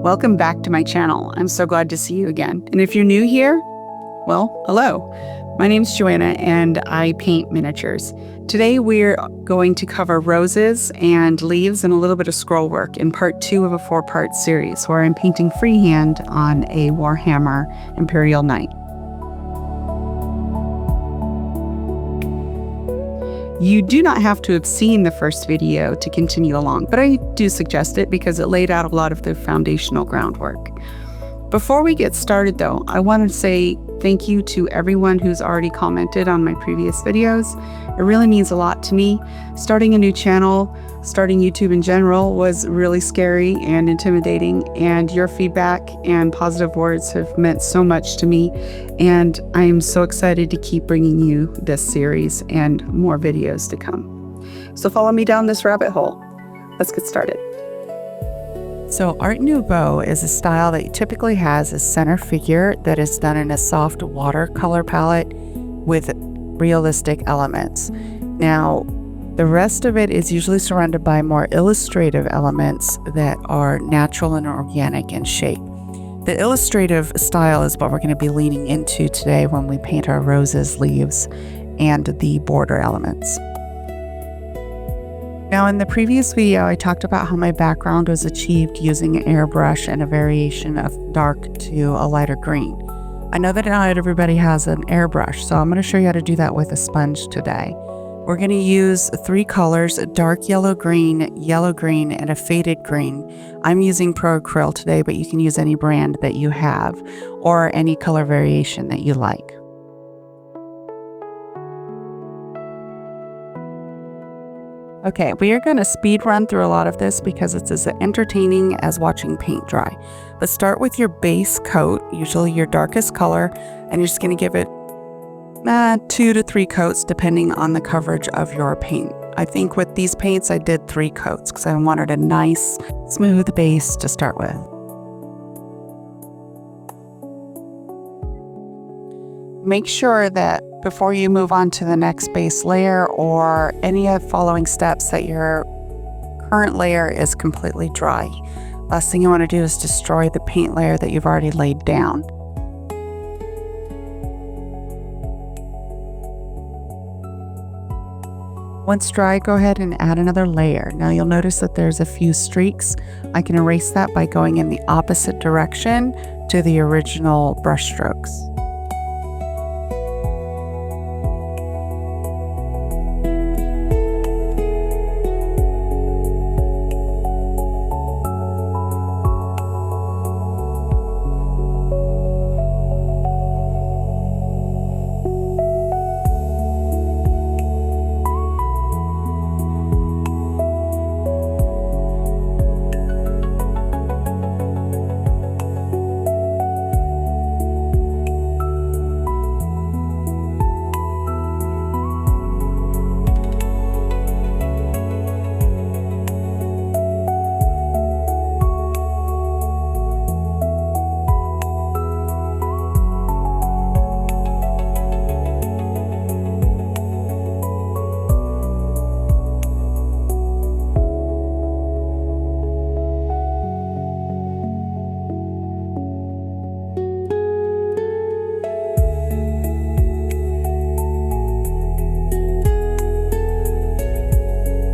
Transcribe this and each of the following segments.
Welcome back to my channel. I'm so glad to see you again. And if you're new here, well, hello. My name's Joanna and I paint miniatures. Today we're going to cover roses and leaves and a little bit of scroll work in part 2 of a 4-part series where I'm painting freehand on a Warhammer Imperial Knight. You do not have to have seen the first video to continue along, but I do suggest it because it laid out a lot of the foundational groundwork. Before we get started though, I want to say thank you to everyone who's already commented on my previous videos. It really means a lot to me. Starting a new channel, starting YouTube in general was really scary and intimidating, and your feedback and positive words have meant so much to me, and I am so excited to keep bringing you this series and more videos to come. So follow me down this rabbit hole. Let's get started. So Art Nouveau is a style that typically has a center figure that is done in a soft watercolor palette with realistic elements. Now, the rest of it is usually surrounded by more illustrative elements that are natural and organic in shape. The illustrative style is what we're going to be leaning into today when we paint our roses, leaves, and the border elements. Now, in the previous video, I talked about how my background was achieved using an airbrush and a variation of dark to a lighter green. I know that not everybody has an airbrush, so I'm going to show you how to do that with a sponge today. We're going to use 3 colors, a dark yellow green, and a faded green. I'm using Pro Acryl today, but you can use any brand that you have or any color variation that you like. Okay, we are going to speed run through a lot of this because it's as entertaining as watching paint dry. But start with your base coat, usually your darkest color, and you're just going to give it 2 to 3 coats depending on the coverage of your paint. I think with these paints I did 3 coats because I wanted a nice smooth base to start with. Make sure that before you move on to the next base layer or any of the following steps that your current layer is completely dry. Last thing you want to do is destroy the paint layer that you've already laid down. Once dry, go ahead and add another layer. Now you'll notice that there's a few streaks. I can erase that by going in the opposite direction to the original brush strokes.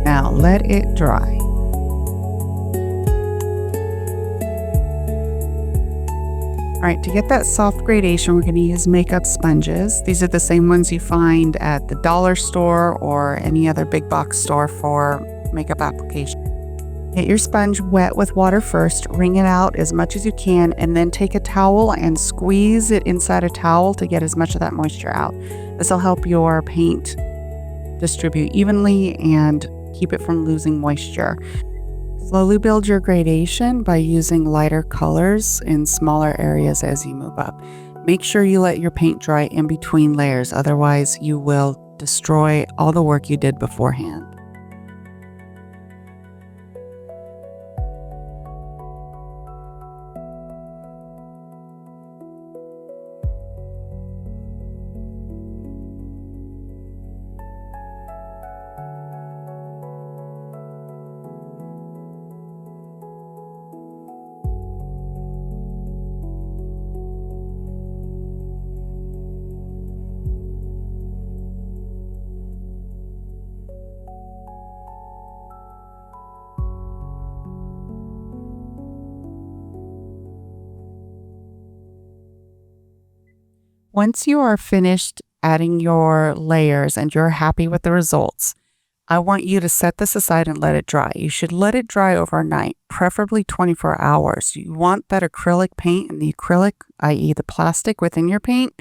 Now let it dry. All right, to get that soft gradation, we're going to use makeup sponges. These are the same ones you find at the dollar store or any other big box store for makeup application. Get your sponge wet with water first, wring it out as much as you can, and then take a towel and squeeze it inside a towel to get as much of that moisture out. This will help your paint distribute evenly and keep it from losing moisture. Slowly build your gradation by using lighter colors in smaller areas as you move up. Make sure you let your paint dry in between layers, otherwise you will destroy all the work you did beforehand. Once you are finished adding your layers and you're happy with the results, I want you to set this aside and let it dry. You should let it dry overnight, preferably 24 hours. You want that acrylic paint and the acrylic, i.e. the plastic within your paint,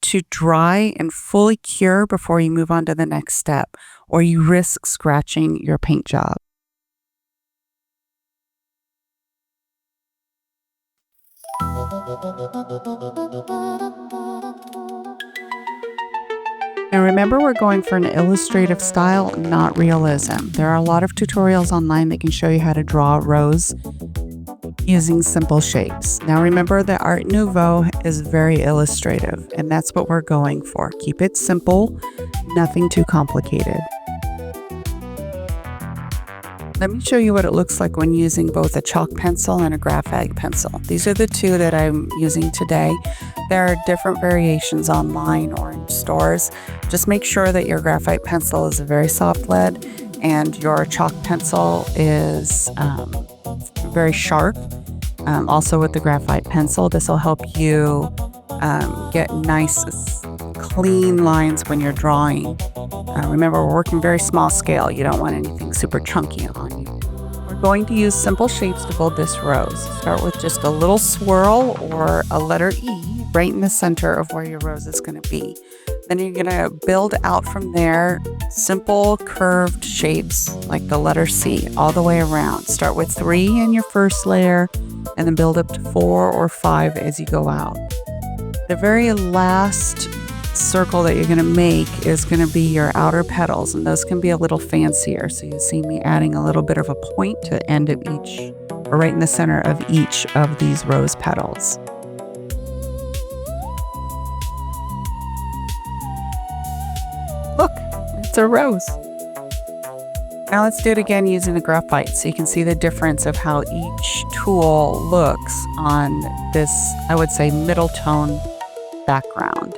to dry and fully cure before you move on to the next step, or you risk scratching your paint job. And remember, we're going for an illustrative style, not realism. There are a lot of tutorials online that can show you how to draw a rose using simple shapes. Now remember that Art Nouveau is very illustrative, and that's what we're going for. Keep it simple, nothing too complicated. Let me show you what it looks like when using both a chalk pencil and a graphite pencil. These are the two that I'm using today. There are different variations online or in stores. Just make sure that your graphite pencil is a very soft lead and your chalk pencil is very sharp. Also with the graphite pencil, this will help you get nice, clean lines when you're drawing. Remember, we're working very small scale. You don't want anything super chunky on you. We're going to use simple shapes to build this rose. Start with just a little swirl or a letter E right in the center of where your rose is going to be. Then you're going to build out from there simple curved shapes like the letter C all the way around. Start with 3 in your first layer and then build up to 4 or 5 as you go out. The very last circle that you're going to make is going to be your outer petals, and those can be a little fancier. So you see me adding a little bit of a point to the end of each, or right in the center of each of these rose petals. Look, it's a rose. Now let's do it again using the graphite so you can see the difference of how each tool looks on this, I would say, middle tone background.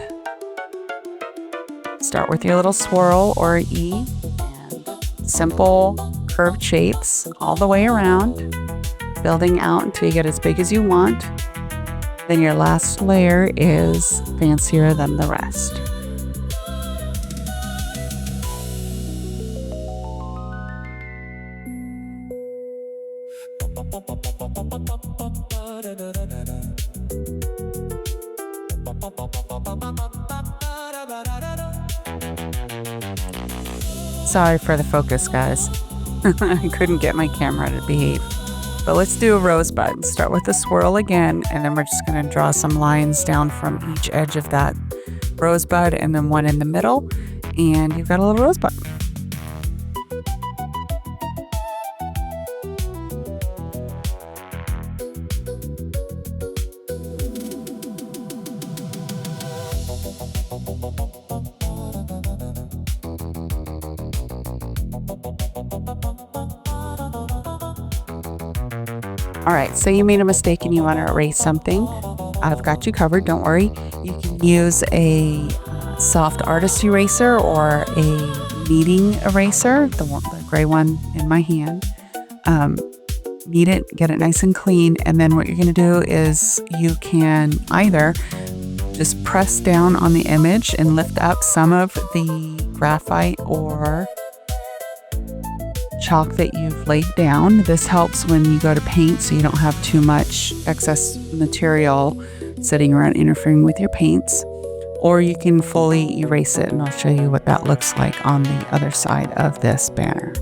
Start with your little swirl or E and simple curved shapes all the way around, building out until you get as big as you want. Then your last layer is fancier than the rest. Sorry for the focus, guys. I couldn't get my camera to behave. But let's do a rosebud. Start with a swirl again, and then we're just going to draw some lines down from each edge of that rosebud, and then one in the middle, and you've got a little rosebud. All right, so you made a mistake and you want to erase something. I've got you covered, don't worry. You can use a soft artist eraser or a kneading eraser, the gray one in my hand. Knead it, get it nice and clean, and then what you're going to do is you can either just press down on the image and lift up some of the graphite or chalk that you've laid down. This helps when you go to paint so you don't have too much excess material sitting around interfering with your paints. Or you can fully erase it, and I'll show you what that looks like on the other side of this banner.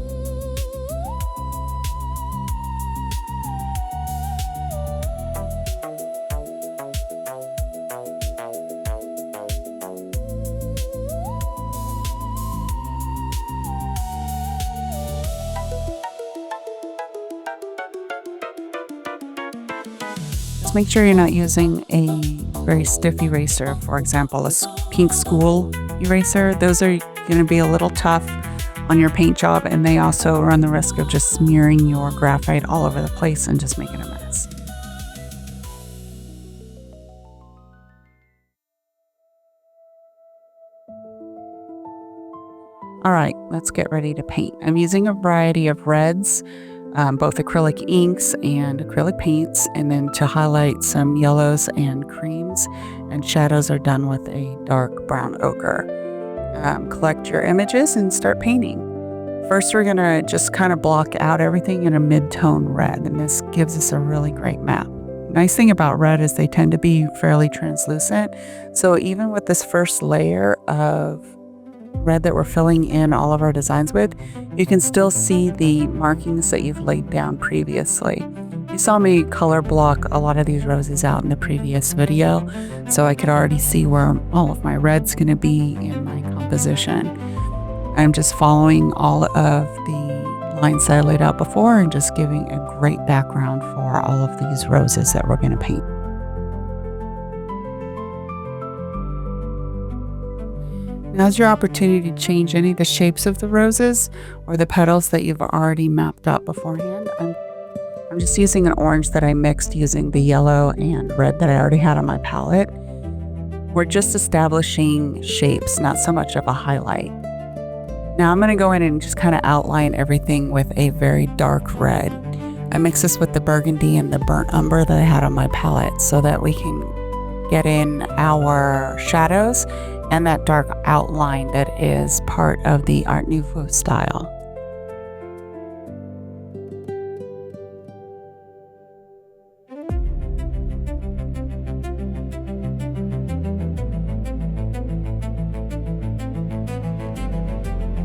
Make sure you're not using a very stiff eraser, for example, a pink school eraser. Those are going to be a little tough on your paint job, and they also run the risk of just smearing your graphite all over the place and just making a mess. All right, let's get ready to paint. I'm using a variety of reds, both acrylic inks and acrylic paints, and then to highlight some yellows and creams, and shadows are done with a dark brown ochre. Collect your images and start painting. First, we're going to just kind of block out everything in a mid-tone red, and this gives us a really great map. Nice thing about red is they tend to be fairly translucent, so even with this first layer of red that we're filling in all of our designs with, you can still see the markings that you've laid down previously. You saw me color block a lot of these roses out in the previous video, so I could already see where all of my red's going to be in my composition. I'm just following all of the lines that I laid out before and just giving a great background for all of these roses that we're going to paint. Now's your opportunity to change any of the shapes of the roses or the petals that you've already mapped out beforehand. I'm just using an orange that I mixed using the yellow and red that I already had on my palette. We're just establishing shapes, not so much of a highlight. Now I'm going to go in and just kind of outline everything with a very dark red. I mix this with the burgundy and the burnt umber that I had on my palette so that we can get in our shadows and that dark outline that is part of the Art Nouveau style.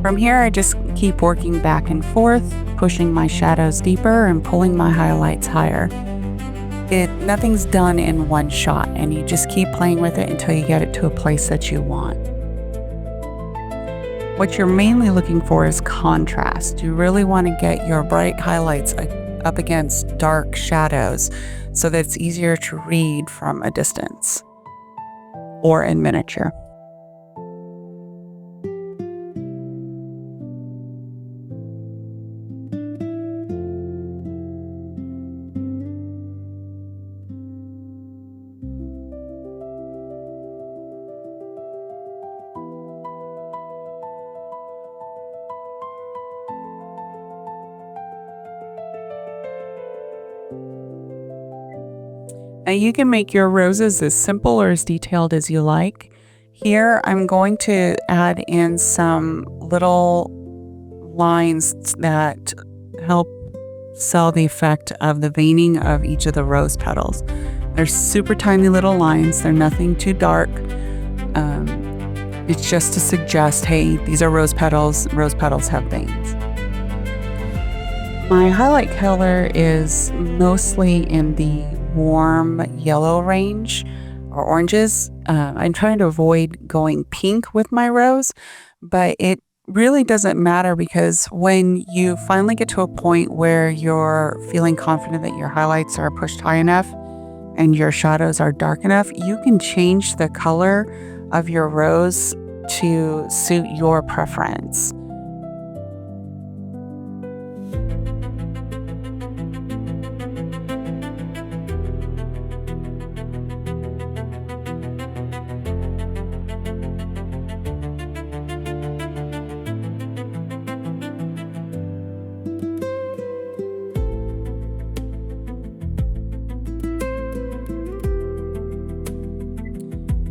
From here, I just keep working back and forth, pushing my shadows deeper and pulling my highlights higher. Nothing's done in one shot, and you just keep playing with it until you get it to a place that you want. What you're mainly looking for is contrast. You really want to get your bright highlights up against dark shadows so that it's easier to read from a distance or in miniature. Now you can make your roses as simple or as detailed as you like. Here I'm going to add in some little lines that help sell the effect of the veining of each of the rose petals. They're super tiny little lines. They're nothing too dark. It's just to suggest, hey, these are rose petals. Rose petals have veins. My highlight color is mostly in the warm yellow range or oranges. I'm trying to avoid going pink with my rose, but it really doesn't matter because when you finally get to a point where you're feeling confident that your highlights are pushed high enough and your shadows are dark enough, you can change the color of your rose to suit your preference.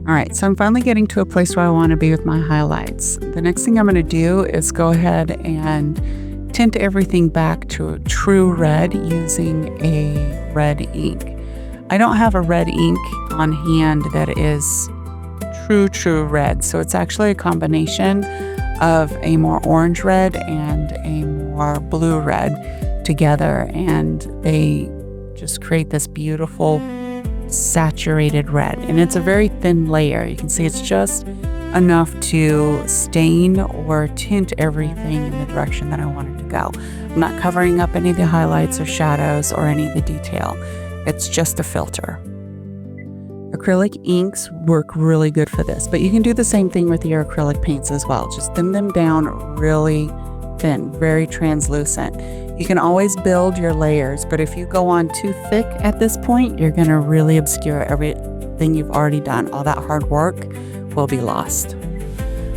All right, so I'm finally getting to a place where I want to be with my highlights. The next thing I'm going to do is go ahead and tint everything back to a true red using a red ink. I don't have a red ink on hand that is true red, so it's actually a combination of a more orange red and a more blue red together, and they just create this beautiful saturated red, and it's a very thin layer. You can see it's just enough to stain or tint everything in the direction that I want it to go. I'm not covering up any of the highlights or shadows or any of the detail. It's just a filter. Acrylic inks work really good for this, but you can do the same thing with your acrylic paints as well. Just thin them down really thin, very translucent. You can always build your layers, but if you go on too thick at this point, you're going to really obscure everything you've already done. All that hard work will be lost.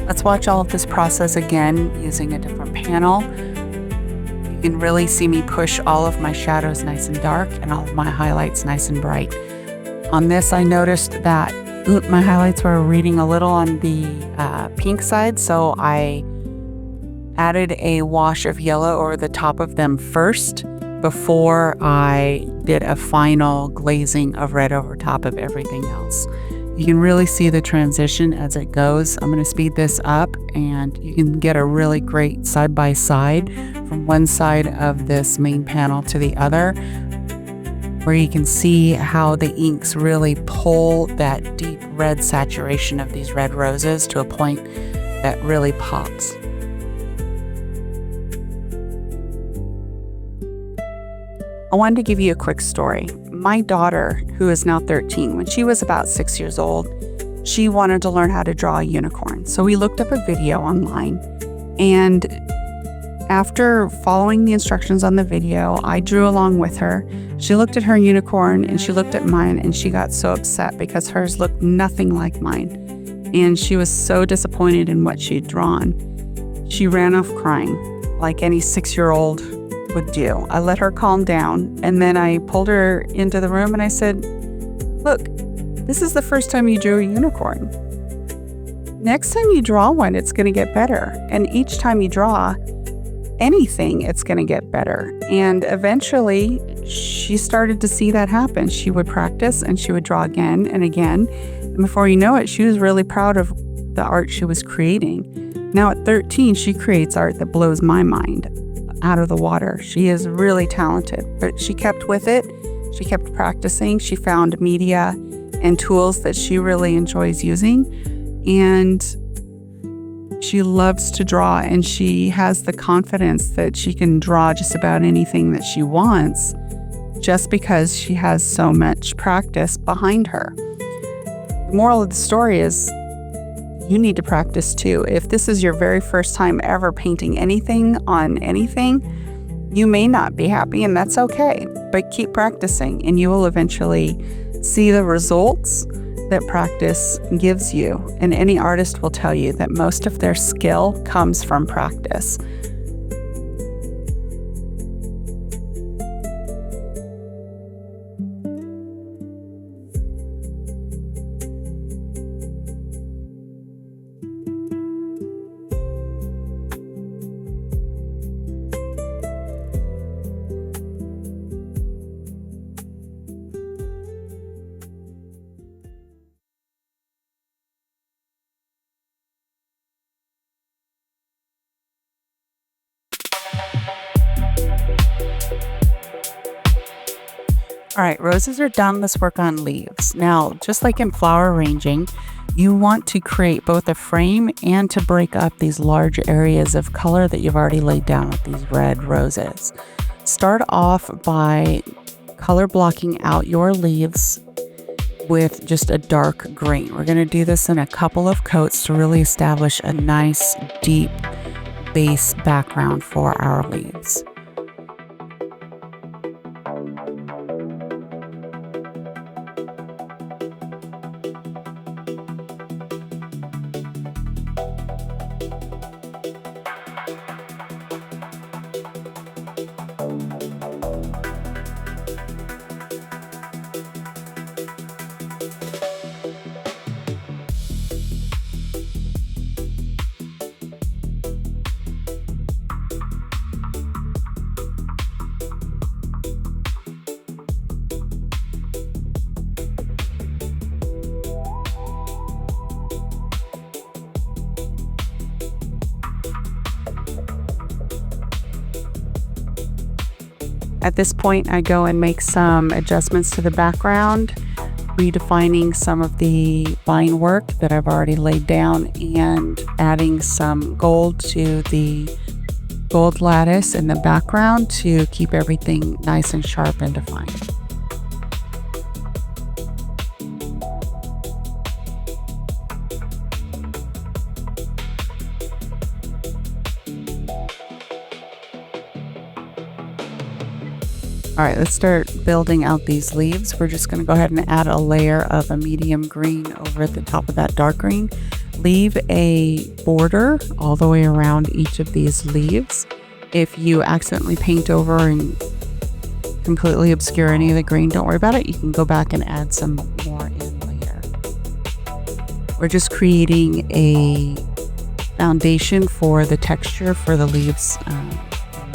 Let's watch all of this process again using a different panel. You You can really see me push all of my shadows nice and dark and all of my highlights nice and bright. On this, I noticed that my highlights were reading a little on the pink side, so I added a wash of yellow over the top of them first before I did a final glazing of red over top of everything else. You can really see the transition as it goes. I'm going to speed this up and you can get a really great side-by-side from one side of this main panel to the other, where you can see how the inks really pull that deep red saturation of these red roses to a point that really pops. I wanted to give you a quick story. My daughter, who is now 13, when she was about 6 years old, she wanted to learn how to draw a unicorn. So we looked up a video online, and after following the instructions on the video, I drew along with her. She looked at her unicorn and she looked at mine, and she got so upset because hers looked nothing like mine. And she was so disappointed in what she'd drawn. She ran off crying like any 6-year-old would do. I let her calm down, and then I pulled her into the room and I said, "Look, this is the first time you drew a unicorn. Next time you draw one, it's going to get better. And each time you draw anything, it's going to get better." And eventually she started to see that happen. She would practice and she would draw again and again. And before you know it, she was really proud of the art she was creating. Now at 13, she creates art that blows my mind out of the water. She is really talented, but she kept with it. She kept practicing. She found media and tools that she really enjoys using, and she loves to draw, and she has the confidence that she can draw just about anything that she wants just because she has so much practice behind her. The moral of the story is you need to practice too. If this is your very first time ever painting anything on anything, you may not be happy, and that's okay, but keep practicing and you will eventually see the results that practice gives you. And any artist will tell you that most of their skill comes from practice. All right, roses are done. Let's work on leaves. Now, just like in flower arranging, you want to create both a frame and to break up these large areas of color that you've already laid down with these red roses. Start off by color blocking out your leaves with just a dark green. We're going to do this in a couple of coats to really establish a nice deep base background for our leaves. At this point, I go and make some adjustments to the background, redefining some of the vine work that I've already laid down and adding some gold to the gold lattice in the background to keep everything nice and sharp and defined. All right, let's start building out these leaves. We're just going to go ahead and add a layer of a medium green over at the top of that dark green. Leave a border all the way around each of these leaves If you accidentally paint over and completely obscure any of the green, don't worry about it. You can go back and add some more in later. We're just creating a foundation for the texture for the leaves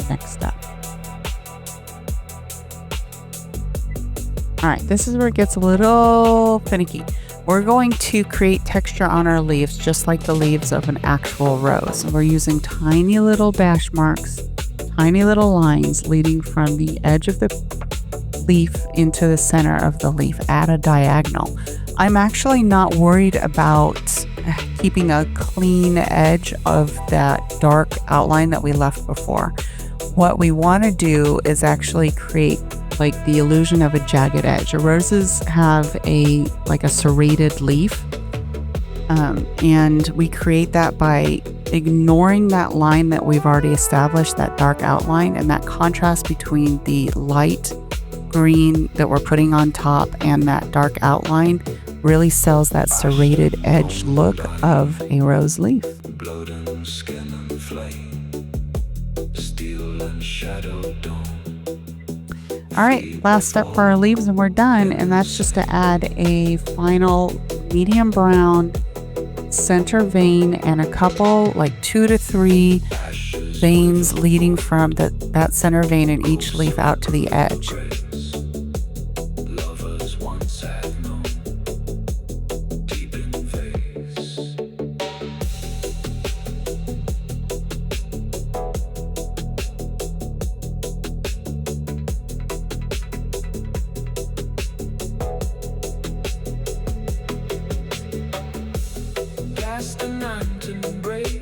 next step. All right, this is where it gets a little finicky. We're going to create texture on our leaves just like the leaves of an actual rose. We're using tiny little bash marks, tiny little lines leading from the edge of the leaf into the center of the leaf at a diagonal. I'm actually not worried about keeping a clean edge of that dark outline that we left before. What we want to do is actually create like the illusion of a jagged edge. Roses have a serrated leaf, and we create that by ignoring that line that we've already established, that dark outline, and that contrast between the light green that we're putting on top and that dark outline really sells that serrated edge look of a rose leaf. Blood and skin and flame, steel and shadow dawn. All right, last step for our leaves and we're done, and that's just to add a final medium brown center vein and a couple, like 2 to 3 veins leading from that center vein in each leaf out to the edge.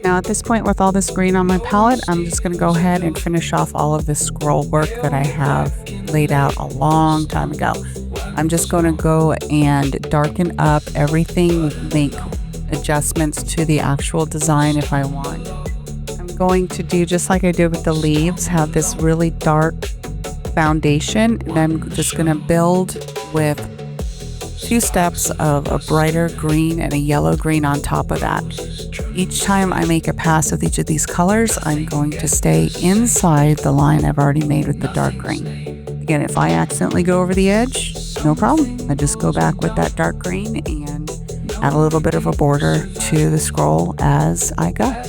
Now at this point, with all this green on my palette, I'm just going to go ahead and finish off all of this scroll work that I have laid out a long time ago. I'm just going to go and darken up everything, make adjustments to the actual design if I want. I'm going to do just like I did with the leaves, have this really dark foundation, and I'm just going to build with 2 steps of a brighter green and a yellow green on top of that. Each time I make a pass with each of these colors, I'm going to stay inside the line I've already made with the dark green. Again, if I accidentally go over the edge, no problem. I just go back with that dark green and add a little bit of a border to the scroll as I go.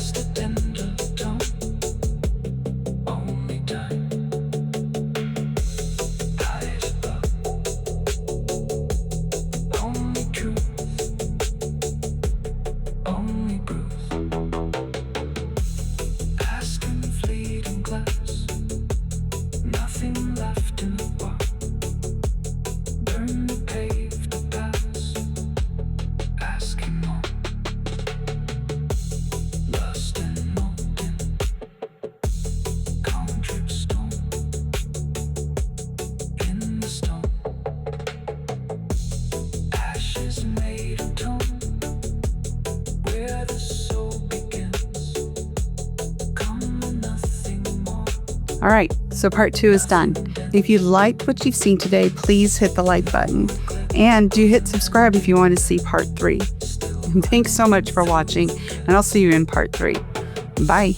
All right, so part 2 is done. If you liked what you've seen today, please hit the like button and do hit subscribe if you want to see part 3. And thanks so much for watching, and I'll see you in part 3. Bye.